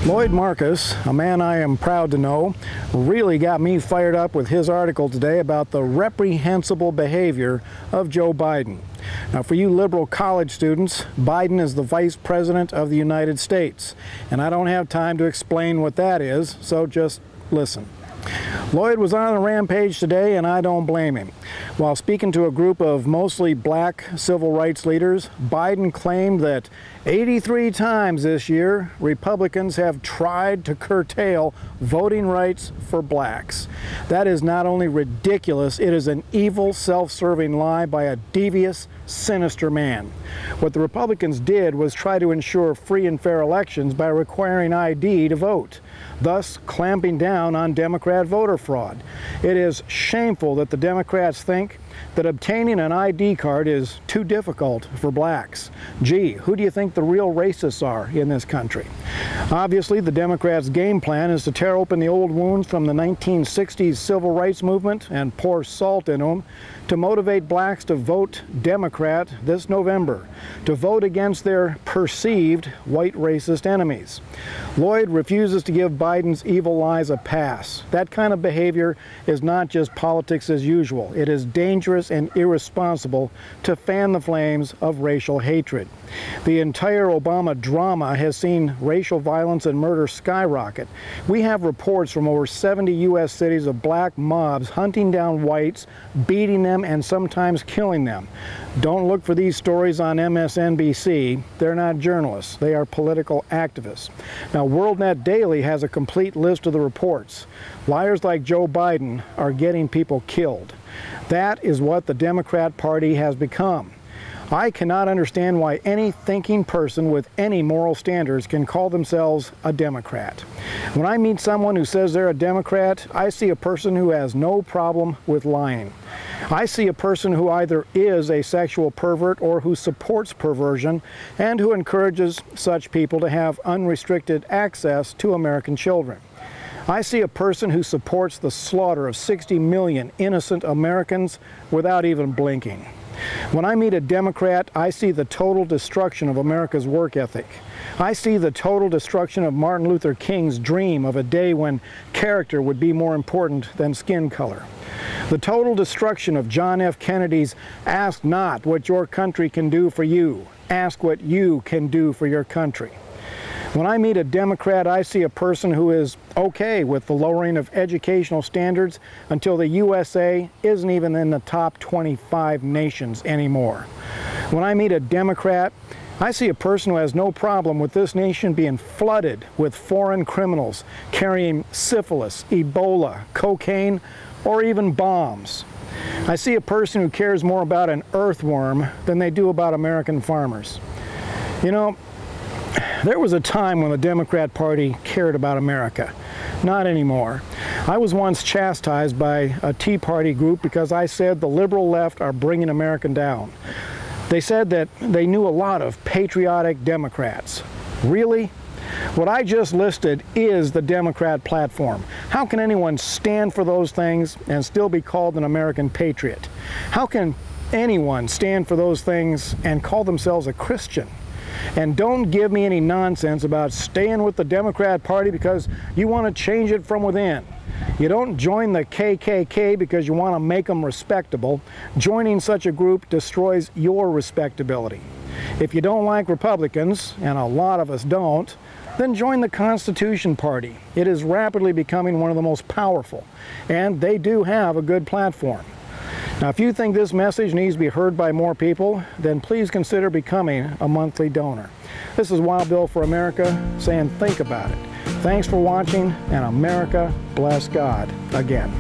Lloyd Marcus, a man I am proud to know, really got me fired up with his article today about the reprehensible behavior of Joe Biden. Now, for you liberal college students, Biden is the Vice President of the United States, and I don't have time to explain what that is, so just listen. Lloyd was on a rampage today, and I don't blame him. While speaking to a group of mostly black civil rights leaders, Biden claimed that 83 times this year, Republicans have tried to curtail voting rights for blacks. That is not only ridiculous, it is an evil, self-serving lie by a devious, sinister man. What the Republicans did was try to ensure free and fair elections by requiring ID to vote, thus clamping down on Democrat voter fraud. It is shameful that the Democrats think that obtaining an ID card is too difficult for blacks. Gee, who do you think the real racists are in this country? Obviously, the Democrats' game plan is to tear open the old wounds from the 1960s civil rights movement and pour salt into them to motivate blacks to vote Democrat this November, to vote against their perceived white racist enemies. Lloyd refuses to give Biden's evil lies a pass. That kind of behavior is not just politics as usual. It is dangerous and irresponsible to fan the flames of racial hatred. The entire Obama drama has seen racial violence and murder skyrocket. We have reports from over 70 U.S. cities of black mobs hunting down whites, beating them, and sometimes killing them. Don't look for these stories on MSNBC. They're not journalists. They are political activists. Now, WorldNet Daily has a complete list of the reports. Liars like Joe Biden are getting people killed. That is what the Democrat Party has become. I cannot understand why any thinking person with any moral standards can call themselves a Democrat. When I meet someone who says they're a Democrat, I see a person who has no problem with lying. I see a person who either is a sexual pervert or who supports perversion and who encourages such people to have unrestricted access to American children. I see a person who supports the slaughter of 60 million innocent Americans without even blinking. When I meet a Democrat, I see the total destruction of America's work ethic. I see the total destruction of Martin Luther King's dream of a day when character would be more important than skin color. The total destruction of John F. Kennedy's "Ask not what your country can do for you, ask what you can do for your country." When I meet a Democrat, I see a person who is okay with the lowering of educational standards until the USA isn't even in the top 25 nations anymore. When I meet a Democrat, I see a person who has no problem with this nation being flooded with foreign criminals carrying syphilis, Ebola, cocaine, or even bombs. I see a person who cares more about an earthworm than they do about American farmers. You know, there was a time when the Democrat Party cared about America. Not anymore. I was once chastised by a Tea Party group because I said the liberal left are bringing America down. They said that they knew a lot of patriotic Democrats. Really? What I just listed is the Democrat platform. How can anyone stand for those things and still be called an American patriot? How can anyone stand for those things and call themselves a Christian? And don't give me any nonsense about staying with the Democrat Party because you want to change it from within. You don't join the KKK because you want to make them respectable. Joining such a group destroys your respectability. If you don't like Republicans, and a lot of us don't, then join the Constitution Party. It is rapidly becoming one of the most powerful, and they do have a good platform. Now, if you think this message needs to be heard by more people, then please consider becoming a monthly donor. This is Wild Bill for America saying think about it. Thanks for watching, and America bless God again.